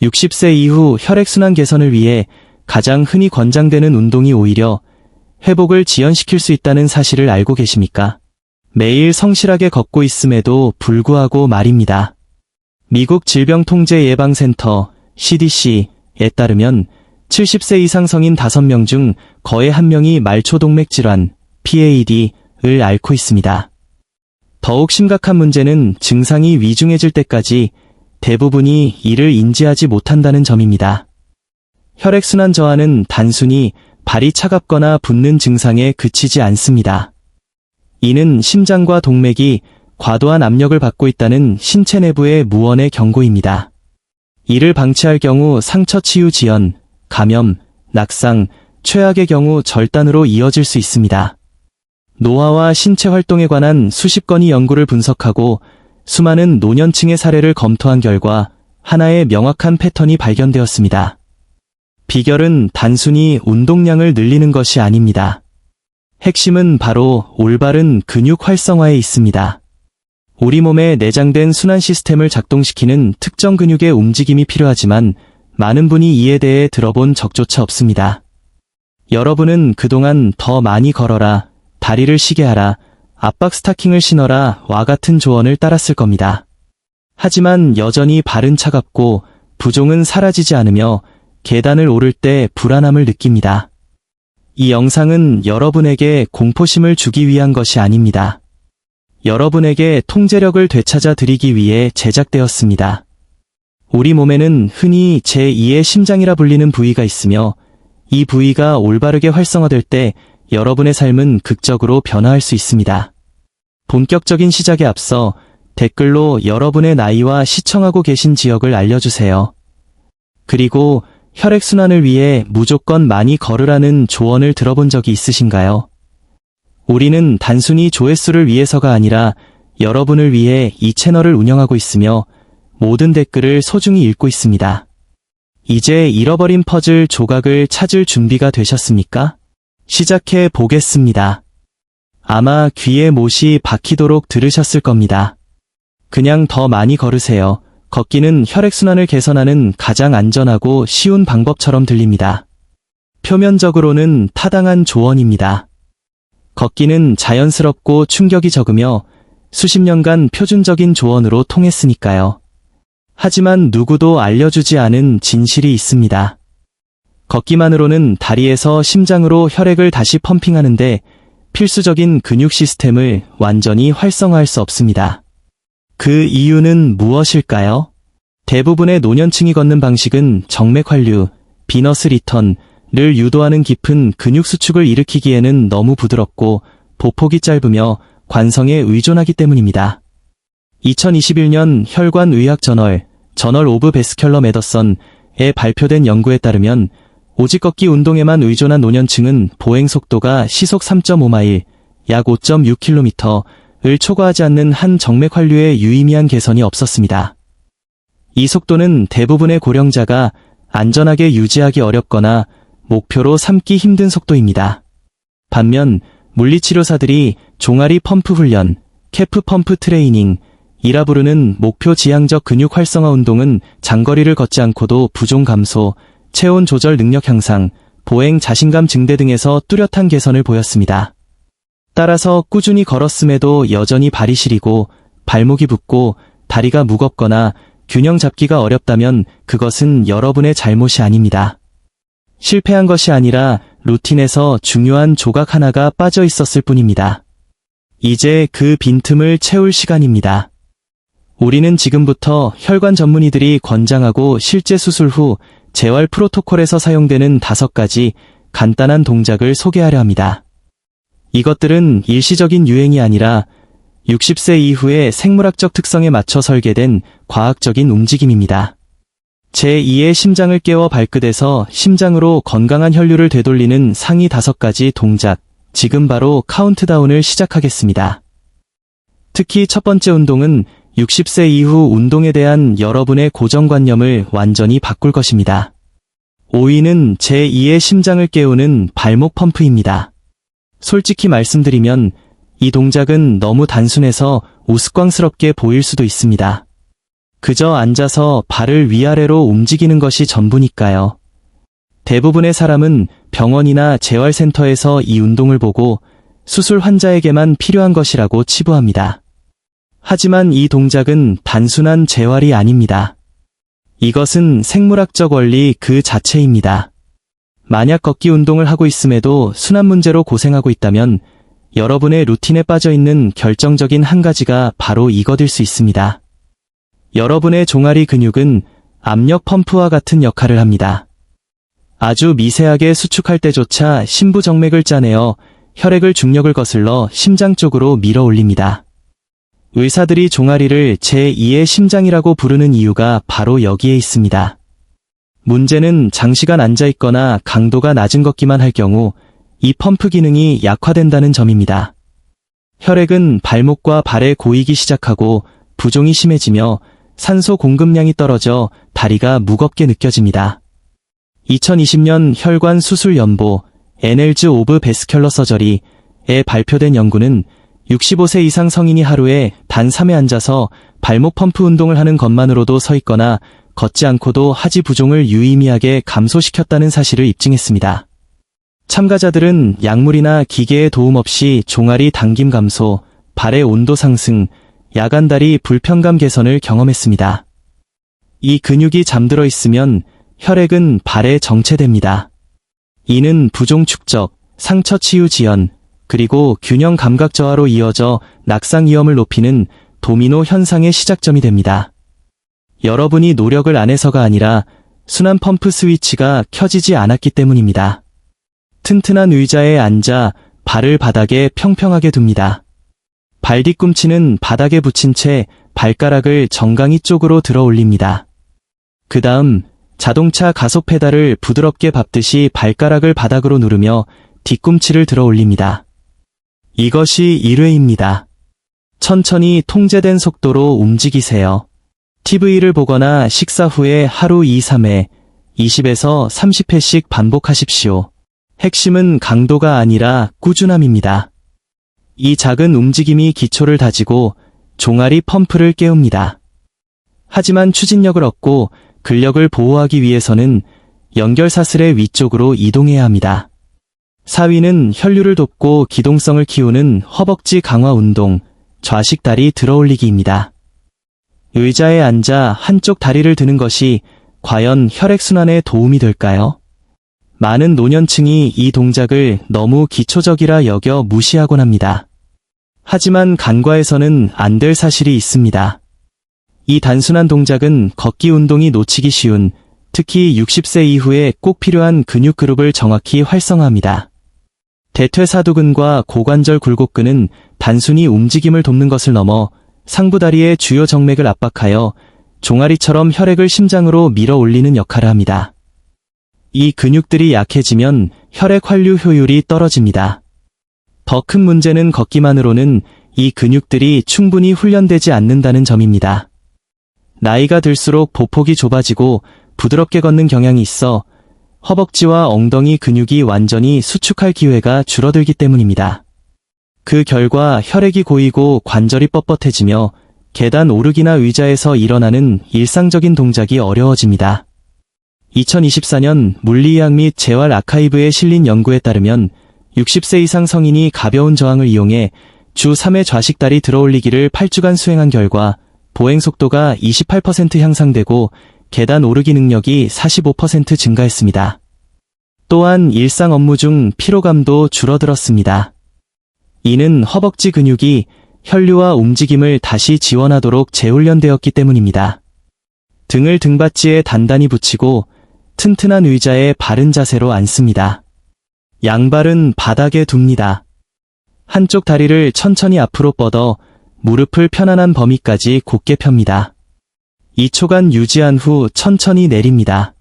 60세 이후 혈액순환 개선을 위해 가장 흔히 권장되는 운동이 오히려 회복을 지연시킬 수 있다는 사실을 알고 계십니까? 매일 성실하게 걷고 있음에도 불구하고 말입니다. 미국 질병통제예방센터 CDC에 따르면 70세 이상 성인 5명 중 거의 1명이 말초동맥 질환 PAD를 앓고 있습니다. 더욱 심각한 문제는 증상이 위중해질 때까지 대부분이 이를 인지하지 못한다는 점입니다. 혈액순환 저하는 단순히 발이 차갑거나 붓는 증상에 그치지 않습니다. 이는 심장과 동맥이 과도한 압력을 받고 있다는 신체 내부의 무언의 경고입니다. 이를 방치할 경우 상처 치유 지연, 감염, 낙상, 최악의 경우 절단으로 이어질 수 있습니다. 노화와 신체 활동에 관한 수십 건의 연구를 분석하고 수많은 노년층의 사례를 검토한 결과 하나의 명확한 패턴이 발견되었습니다. 비결은 단순히 운동량을 늘리는 것이 아닙니다. 핵심은 바로 올바른 근육 활성화에 있습니다. 우리 몸에 내장된 순환 시스템을 작동시키는 특정 근육의 움직임이 필요하지만 많은 분이 이에 대해 들어본 적조차 없습니다. 여러분은 그동안 더 많이 걸어라, 다리를 쉬게 하라, 압박 스타킹을 신어라 와 같은 조언을 따랐을 겁니다. 하지만 여전히 발은 차갑고 부종은 사라지지 않으며 계단을 오를 때 불안함을 느낍니다. 이 영상은 여러분에게 공포심을 주기 위한 것이 아닙니다. 여러분에게 통제력을 되찾아 드리기 위해 제작되었습니다. 우리 몸에는 흔히 제2의 심장이라 불리는 부위가 있으며 이 부위가 올바르게 활성화될 때 여러분의 삶은 극적으로 변화할 수 있습니다. 본격적인 시작에 앞서 댓글로 여러분의 나이와 시청하고 계신 지역을 알려주세요. 그리고 혈액순환을 위해 무조건 많이 걸으라는 조언을 들어본 적이 있으신가요? 우리는 단순히 조회수를 위해서가 아니라 여러분을 위해 이 채널을 운영하고 있으며 모든 댓글을 소중히 읽고 있습니다. 이제 잃어버린 퍼즐 조각을 찾을 준비가 되셨습니까? 시작해 보겠습니다. 아마 귀에 못이 박히도록 들으셨을 겁니다. 그냥 더 많이 걸으세요. 걷기는 혈액순환을 개선하는 가장 안전하고 쉬운 방법처럼 들립니다. 표면적으로는 타당한 조언입니다. 걷기는 자연스럽고 충격이 적으며 수십 년간 표준적인 조언으로 통했으니까요. 하지만 누구도 알려주지 않은 진실이 있습니다. 걷기만으로는 다리에서 심장으로 혈액을 다시 펌핑하는데 필수적인 근육 시스템을 완전히 활성화할 수 없습니다. 그 이유는 무엇일까요? 대부분의 노년층이 걷는 방식은 정맥 환류, 비너스 리턴을 유도하는 깊은 근육 수축을 일으키기에는 너무 부드럽고 보폭이 짧으며 관성에 의존하기 때문입니다. 2021년 혈관의학 저널 오브 베스큘러 메더선에 발표된 연구에 따르면 오직 걷기 운동에만 의존한 노년층은 보행 속도가 시속 3.5마일, 약 5.6km를 초과하지 않는 한 정맥 환류에 유의미한 개선이 없었습니다. 이 속도는 대부분의 고령자가 안전하게 유지하기 어렵거나 목표로 삼기 힘든 속도입니다. 반면 물리치료사들이 종아리 펌프 훈련, 캐프 펌프 트레이닝, 이라 부르는 목표 지향적 근육 활성화 운동은 장거리를 걷지 않고도 부종 감소, 체온 조절 능력 향상, 보행 자신감 증대 등에서 뚜렷한 개선을 보였습니다. 따라서 꾸준히 걸었음에도 여전히 발이 시리고 발목이 붓고 다리가 무겁거나 균형 잡기가 어렵다면 그것은 여러분의 잘못이 아닙니다. 실패한 것이 아니라 루틴에서 중요한 조각 하나가 빠져 있었을 뿐입니다. 이제 그 빈틈을 채울 시간입니다. 우리는 지금부터 혈관 전문의들이 권장하고 실제 수술 후 재활 프로토콜에서 사용되는 5가지 간단한 동작을 소개하려 합니다. 이것들은 일시적인 유행이 아니라 60세 이후의 생물학적 특성에 맞춰 설계된 과학적인 움직임입니다. 제2의 심장을 깨워 발끝에서 심장으로 건강한 혈류를 되돌리는 상위 5가지 동작, 지금 바로 카운트다운을 시작하겠습니다. 특히 첫 번째 운동은 60세 이후 운동에 대한 여러분의 고정관념을 완전히 바꿀 것입니다. 5위는 제2의 심장을 깨우는 발목 펌프입니다. 솔직히 말씀드리면 이 동작은 너무 단순해서 우스꽝스럽게 보일 수도 있습니다. 그저 앉아서 발을 위아래로 움직이는 것이 전부니까요. 대부분의 사람은 병원이나 재활센터에서 이 운동을 보고 수술 환자에게만 필요한 것이라고 치부합니다. 하지만 이 동작은 단순한 재활이 아닙니다. 이것은 생물학적 원리 그 자체입니다. 만약 걷기 운동을 하고 있음에도 순환 문제로 고생하고 있다면 여러분의 루틴에 빠져 있는 결정적인 한 가지가 바로 이것일 수 있습니다. 여러분의 종아리 근육은 압력 펌프와 같은 역할을 합니다. 아주 미세하게 수축할 때조차 심부정맥을 짜내어 혈액을 중력을 거슬러 심장 쪽으로 밀어 올립니다. 의사들이 종아리를 제2의 심장이라고 부르는 이유가 바로 여기에 있습니다. 문제는 장시간 앉아있거나 강도가 낮은 걷기만 할 경우 이 펌프 기능이 약화된다는 점입니다. 혈액은 발목과 발에 고이기 시작하고 부종이 심해지며 산소 공급량이 떨어져 다리가 무겁게 느껴집니다. 2020년 혈관 수술 연보 Annals of Vascular Surgery에 발표된 연구는 65세 이상 성인이 하루에 단 3회 앉아서 발목 펌프 운동을 하는 것만으로도 서 있거나 걷지 않고도 하지 부종을 유의미하게 감소시켰다는 사실을 입증했습니다. 참가자들은 약물이나 기계의 도움 없이 종아리 당김 감소, 발의 온도 상승, 야간다리 불편감 개선을 경험했습니다. 이 근육이 잠들어 있으면 혈액은 발에 정체됩니다. 이는 부종 축적, 상처 치유 지연, 그리고 균형 감각 저하로 이어져 낙상 위험을 높이는 도미노 현상의 시작점이 됩니다. 여러분이 노력을 안 해서가 아니라 순환 펌프 스위치가 켜지지 않았기 때문입니다. 튼튼한 의자에 앉아 발을 바닥에 평평하게 둡니다. 발 뒤꿈치는 바닥에 붙인 채 발가락을 정강이 쪽으로 들어 올립니다. 그 다음 자동차 가속 페달을 부드럽게 밟듯이 발가락을 바닥으로 누르며 뒤꿈치를 들어 올립니다. 이것이 1회입니다. 천천히 통제된 속도로 움직이세요. TV를 보거나 식사 후에 하루 2-3회, 20에서 30회씩 반복하십시오. 핵심은 강도가 아니라 꾸준함입니다. 이 작은 움직임이 기초를 다지고 종아리 펌프를 깨웁니다. 하지만 추진력을 얻고 근력을 보호하기 위해서는 연결사슬의 위쪽으로 이동해야 합니다. 4위는 혈류를 돕고 기동성을 키우는 허벅지 강화 운동, 좌식 다리 들어올리기입니다. 의자에 앉아 한쪽 다리를 드는 것이 과연 혈액순환에 도움이 될까요? 많은 노년층이 이 동작을 너무 기초적이라 여겨 무시하곤 합니다. 하지만 간과해서는 안 될 사실이 있습니다. 이 단순한 동작은 걷기 운동이 놓치기 쉬운, 특히 60세 이후에 꼭 필요한 근육 그룹을 정확히 활성화합니다. 대퇴사두근과 고관절 굴곡근은 단순히 움직임을 돕는 것을 넘어 상부다리의 주요 정맥을 압박하여 종아리처럼 혈액을 심장으로 밀어 올리는 역할을 합니다. 이 근육들이 약해지면 혈액 환류 효율이 떨어집니다. 더 큰 문제는 걷기만으로는 이 근육들이 충분히 훈련되지 않는다는 점입니다. 나이가 들수록 보폭이 좁아지고 부드럽게 걷는 경향이 있어 허벅지와 엉덩이 근육이 완전히 수축할 기회가 줄어들기 때문입니다. 그 결과 혈액이 고이고 관절이 뻣뻣해지며 계단 오르기나 의자에서 일어나는 일상적인 동작이 어려워집니다. 2024년 물리의학 및 재활 아카이브에 실린 연구에 따르면 60세 이상 성인이 가벼운 저항을 이용해 주 3회 좌식 다리 들어올리기를 8주간 수행한 결과 보행 속도가 28% 향상되고 계단 오르기 능력이 45% 증가했습니다. 또한 일상 업무 중 피로감도 줄어들었습니다. 이는 허벅지 근육이 혈류와 움직임을 다시 지원하도록 재훈련되었기 때문입니다. 등을 등받지에 단단히 붙이고 튼튼한 의자에 바른 자세로 앉습니다. 양발은 바닥에 둡니다. 한쪽 다리를 천천히 앞으로 뻗어 무릎을 편안한 범위까지 곧게 펴니다. 2초간 유지한 후 천천히 내립니다.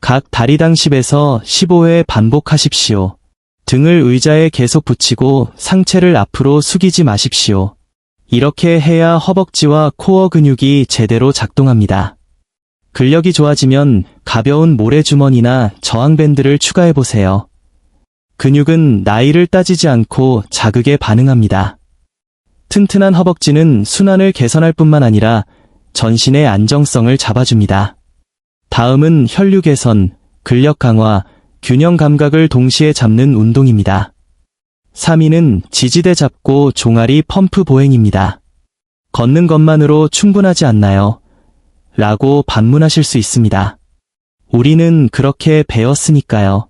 각 다리당 10에서 15회 반복하십시오. 등을 의자에 계속 붙이고 상체를 앞으로 숙이지 마십시오. 이렇게 해야 허벅지와 코어 근육이 제대로 작동합니다. 근력이 좋아지면 가벼운 모래주머니나 저항밴드를 추가해보세요. 근육은 나이를 따지지 않고 자극에 반응합니다. 튼튼한 허벅지는 순환을 개선할 뿐만 아니라 전신의 안정성을 잡아줍니다. 다음은 혈류 개선, 근력 강화, 균형 감각을 동시에 잡는 운동입니다. 3위는 지지대 잡고 종아리 펌프 보행입니다. 걷는 것만으로 충분하지 않나요? 라고 반문하실 수 있습니다. 우리는 그렇게 배웠으니까요.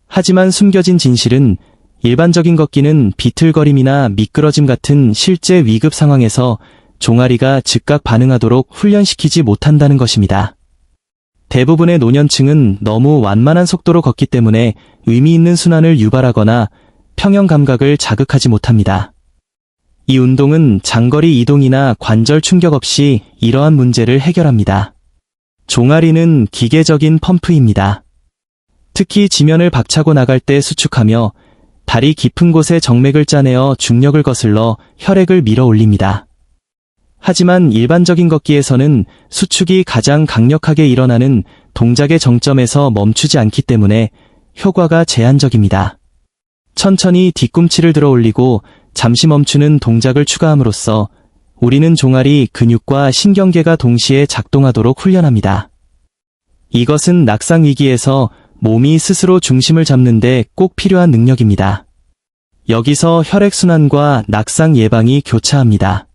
하지만 숨겨진 진실은 일반적인 걷기는 비틀거림이나 미끄러짐 같은 실제 위급 상황에서 종아리가 즉각 반응하도록 훈련시키지 못한다는 것입니다. 대부분의 노년층은 너무 완만한 속도로 걷기 때문에 의미 있는 순환을 유발하거나 평형 감각을 자극하지 못합니다. 이 운동은 장거리 이동이나 관절 충격 없이 이러한 문제를 해결합니다. 종아리는 기계적인 펌프입니다. 특히 지면을 박차고 나갈 때 수축하며 다리 깊은 곳에 정맥을 짜내어 중력을 거슬러 혈액을 밀어 올립니다. 하지만 일반적인 걷기에서는 수축이 가장 강력하게 일어나는 동작의 정점에서 멈추지 않기 때문에 효과가 제한적입니다. 천천히 뒤꿈치를 들어 올리고 잠시 멈추는 동작을 추가함으로써 우리는 종아리 근육과 신경계가 동시에 작동하도록 훈련합니다. 이것은 낙상 위기에서 몸이 스스로 중심을 잡는 데 꼭 필요한 능력입니다. 여기서 혈액순환과 낙상 예방이 교차합니다.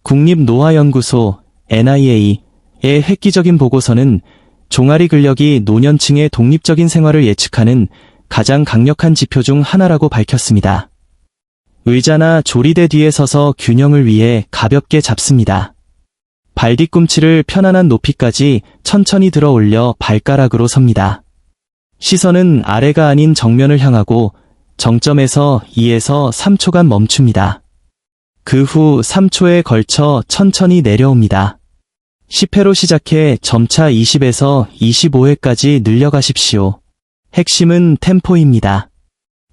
국립노화연구소 NIA의 획기적인 보고서는 종아리 근력이 노년층의 독립적인 생활을 예측하는 가장 강력한 지표 중 하나라고 밝혔습니다. 의자나 조리대 뒤에 서서 균형을 위해 가볍게 잡습니다. 발 뒤꿈치를 편안한 높이까지 천천히 들어 올려 발가락으로 섭니다. 시선은 아래가 아닌 정면을 향하고 정점에서 2에서 3초간 멈춥니다. 그 후 3초에 걸쳐 천천히 내려옵니다. 10회로 시작해 점차 20에서 25회까지 늘려가십시오. 핵심은 템포입니다.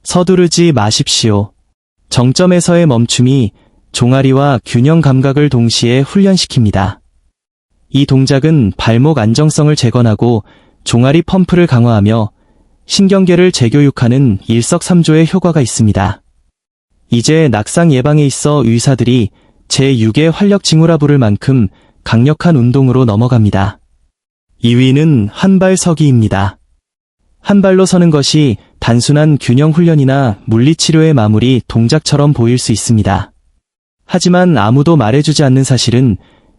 서두르지 마십시오. 정점에서의 멈춤이 종아리와 균형 감각을 동시에 훈련시킵니다. 이 동작은 발목 안정성을 재건하고 종아리 펌프를 강화하며 신경계를 재교육하는 일석삼조의 효과가 있습니다. 이제 낙상 예방에 있어 의사들이 제6의 활력 징후라 부를 만큼 강력한 운동으로 넘어갑니다. 2위는 한발 서기입니다. 한 발로 서는 것이 단순한 균형 훈련이나 물리치료의 마무리 동작처럼 보일 수 있습니다. 하지만 아무도 말해주지 않는 사실은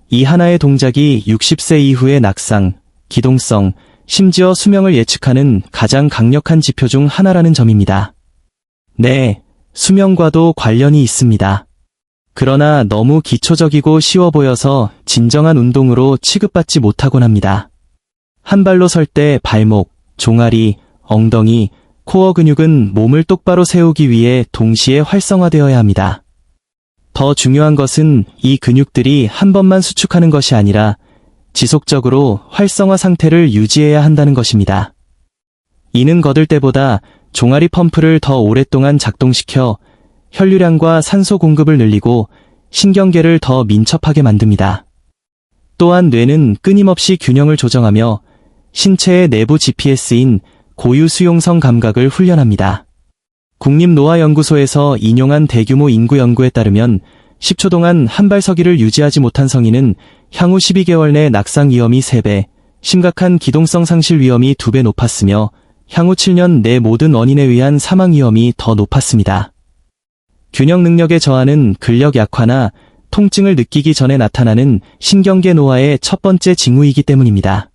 이 하나의 동작이 60세 이후의 낙상, 기동성, 심지어 수명을 예측하는 가장 강력한 지표 중 하나라는 점입니다. 네, 수명과도 관련이 있습니다. 그러나 너무 기초적이고 쉬워 보여서 진정한 운동으로 취급받지 못하곤 합니다. 한 발로 설 때 발목, 종아리, 엉덩이, 코어 근육은 몸을 똑바로 세우기 위해 동시에 활성화되어야 합니다. 더 중요한 것은 이 근육들이 한 번만 수축하는 것이 아니라 지속적으로 활성화 상태를 유지해야 한다는 것입니다. 이는 걷을 때보다 종아리 펌프를 더 오랫동안 작동시켜 혈류량과 산소 공급을 늘리고 신경계를 더 민첩하게 만듭니다. 또한 뇌는 끊임없이 균형을 조정하며 신체의 내부 GPS인 고유 수용성 감각을 훈련합니다. 국립노화연구소에서 인용한 대규모 인구 연구에 따르면 10초 동안 한발서기를 유지하지 못한 성인은 향후 12개월 내 낙상 위험이 3배, 심각한 기동성 상실 위험이 2배 높았으며 향후 7년 내 모든 원인에 의한 사망 위험이 더 높았습니다. 균형 능력의 저하는 근력 약화나 통증을 느끼기 전에 나타나는 신경계 노화의 첫 번째 징후이기 때문입니다.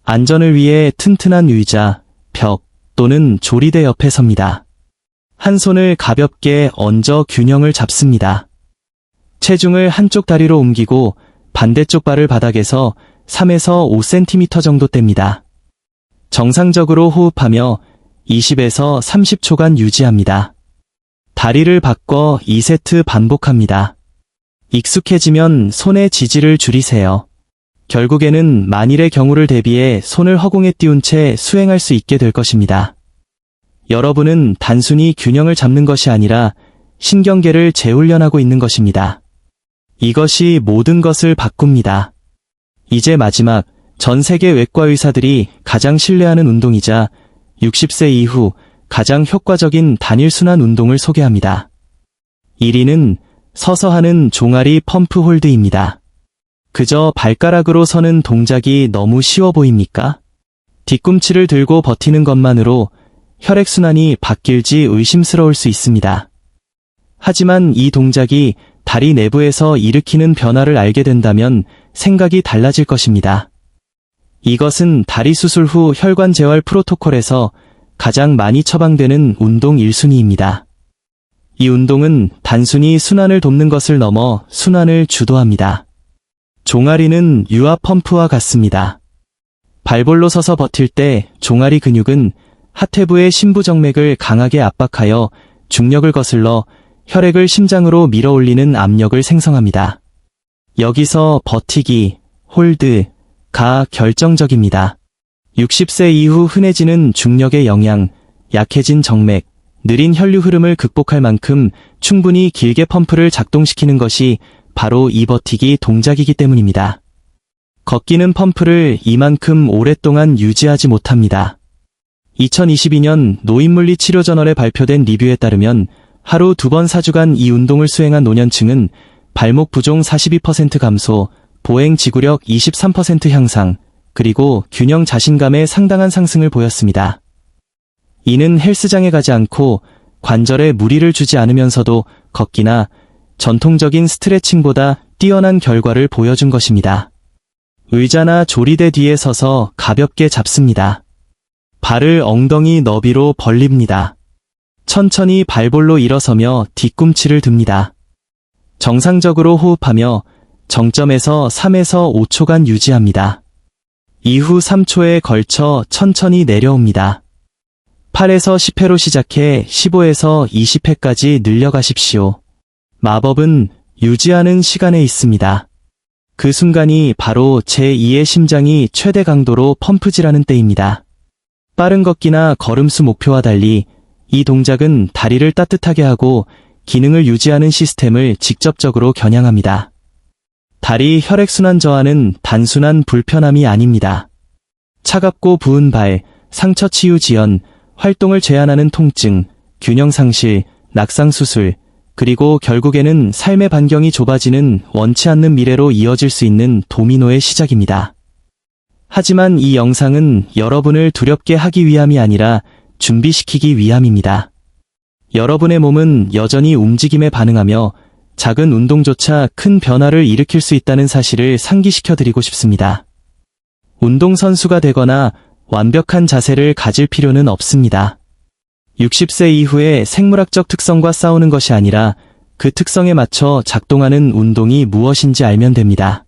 안전을 위해 튼튼한 의자, 벽 또는 조리대 옆에 섭니다. 한 손을 가볍게 얹어 균형을 잡습니다. 체중을 한쪽 다리로 옮기고 반대쪽 발을 바닥에서 3에서 5cm 정도 뗍니다. 정상적으로 호흡하며 20에서 30초간 유지합니다. 다리를 바꿔 2세트 반복합니다. 익숙해지면 손의 지지를 줄이세요. 결국에는 만일의 경우를 대비해 손을 허공에 띄운 채 수행할 수 있게 될 것입니다. 여러분은 단순히 균형을 잡는 것이 아니라 신경계를 재훈련하고 있는 것입니다. 이것이 모든 것을 바꿉니다. 이제 마지막, 전 세계 외과 의사들이 가장 신뢰하는 운동이자 60세 이후 가장 효과적인 단일순환 운동을 소개합니다. 1위는 서서 하는 종아리 펌프 홀드입니다. 그저 발가락으로 서는 동작이 너무 쉬워 보입니까? 뒤꿈치를 들고 버티는 것만으로 혈액순환이 바뀔지 의심스러울 수 있습니다. 하지만 이 동작이 다리 내부에서 일으키는 변화를 알게 된다면 생각이 달라질 것입니다. 이것은 다리 수술 후 혈관 재활 프로토콜에서 가장 많이 처방되는 운동 1순위입니다. 이 운동은 단순히 순환을 돕는 것을 넘어 순환을 주도합니다. 종아리는 유아 펌프와 같습니다. 발볼로 서서 버틸 때 종아리 근육은 하태부의 심부정맥을 강하게 압박하여 중력을 거슬러 혈액을 심장으로 밀어 올리는 압력을 생성합니다. 여기서 버티기, 홀드가 결정적입니다. 60세 이후 흔해지는 중력의 영향, 약해진 정맥, 느린 혈류 흐름을 극복할 만큼 충분히 길게 펌프를 작동시키는 것이 바로 이 버티기 동작이기 때문입니다. 걷기는 펌프를 이만큼 오랫동안 유지하지 못합니다. 2022년 노인물리치료저널에 발표된 리뷰에 따르면 하루 2번 4주간 이 운동을 수행한 노년층은 발목 부종 42% 감소, 보행 지구력 23% 향상, 그리고 균형 자신감에 상당한 상승을 보였습니다. 이는 헬스장에 가지 않고 관절에 무리를 주지 않으면서도 걷기나 전통적인 스트레칭보다 뛰어난 결과를 보여준 것입니다. 의자나 조리대 뒤에 서서 가볍게 잡습니다. 발을 엉덩이 너비로 벌립니다. 천천히 발볼로 일어서며 뒤꿈치를 듭니다. 정상적으로 호흡하며 정점에서 3에서 5초간 유지합니다. 이후 3초에 걸쳐 천천히 내려옵니다. 8에서 10회로 시작해 15에서 20회까지 늘려가십시오. 마법은 유지하는 시간에 있습니다. 그 순간이 바로 제2의 심장이 최대 강도로 펌프질하는 때입니다. 빠른 걷기나 걸음수 목표와 달리 이 동작은 다리를 따뜻하게 하고 기능을 유지하는 시스템을 직접적으로 겨냥합니다. 다리 혈액순환 저하는 단순한 불편함이 아닙니다. 차갑고 부은 발, 상처 치유 지연, 활동을 제한하는 통증, 균형 상실, 낙상 수술, 그리고 결국에는 삶의 반경이 좁아지는 원치 않는 미래로 이어질 수 있는 도미노의 시작입니다. 하지만 이 영상은 여러분을 두렵게 하기 위함이 아니라 준비시키기 위함입니다. 여러분의 몸은 여전히 움직임에 반응하며 작은 운동조차 큰 변화를 일으킬 수 있다는 사실을 상기시켜 드리고 싶습니다. 운동선수가 되거나 완벽한 자세를 가질 필요는 없습니다. 60세 이후의 생물학적 특성과 싸우는 것이 아니라 그 특성에 맞춰 작동하는 운동이 무엇인지 알면 됩니다.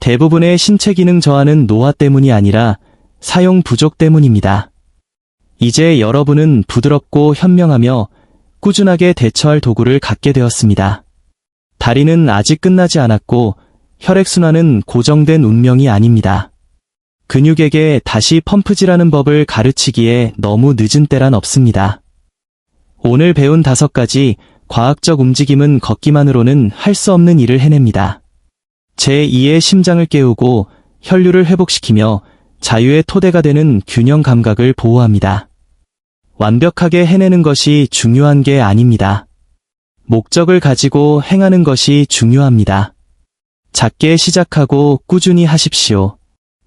대부분의 신체 기능 저하는 노화 때문이 아니라 사용 부족 때문입니다. 이제 여러분은 부드럽고 현명하며 꾸준하게 대처할 도구를 갖게 되었습니다. 다리는 아직 끝나지 않았고 혈액순환은 고정된 운명이 아닙니다. 근육에게 다시 펌프질하는 법을 가르치기에 너무 늦은 때란 없습니다. 오늘 배운 5가지 과학적 움직임은 걷기만으로는 할 수 없는 일을 해냅니다. 제2의 심장을 깨우고 혈류를 회복시키며 자유의 토대가 되는 균형 감각을 보호합니다. 완벽하게 해내는 것이 중요한 게 아닙니다. 목적을 가지고 행하는 것이 중요합니다. 작게 시작하고 꾸준히 하십시오.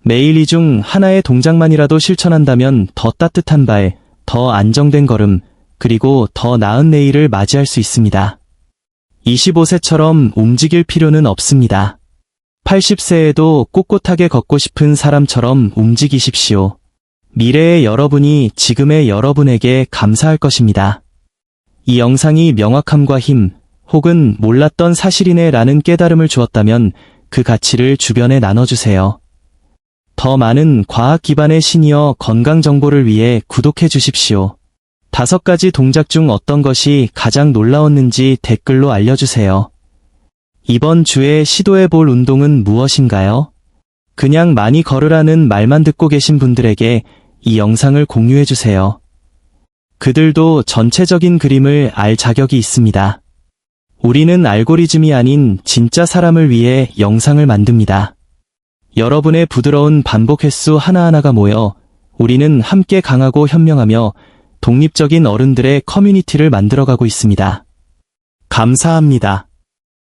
매일 이 중 하나의 동작만이라도 실천한다면 더 따뜻한 발, 더 안정된 걸음, 그리고 더 나은 내일을 맞이할 수 있습니다. 25세처럼 움직일 필요는 없습니다. 80세에도 꼿꼿하게 걷고 싶은 사람처럼 움직이십시오. 미래의 여러분이 지금의 여러분에게 감사할 것입니다. 이 영상이 명확함과 힘, 혹은 몰랐던 사실이네 라는 깨달음을 주었다면 그 가치를 주변에 나눠주세요. 더 많은 과학 기반의 시니어 건강 정보를 위해 구독해 주십시오. 5가지 동작 중 어떤 것이 가장 놀라웠는지 댓글로 알려주세요. 이번 주에 시도해 볼 운동은 무엇인가요? 그냥 많이 걸으라는 말만 듣고 계신 분들에게 이 영상을 공유해 주세요. 그들도 전체적인 그림을 알 자격이 있습니다. 우리는 알고리즘이 아닌 진짜 사람을 위해 영상을 만듭니다. 여러분의 부드러운 반복 횟수 하나하나가 모여 우리는 함께 강하고 현명하며 독립적인 어른들의 커뮤니티를 만들어가고 있습니다. 감사합니다.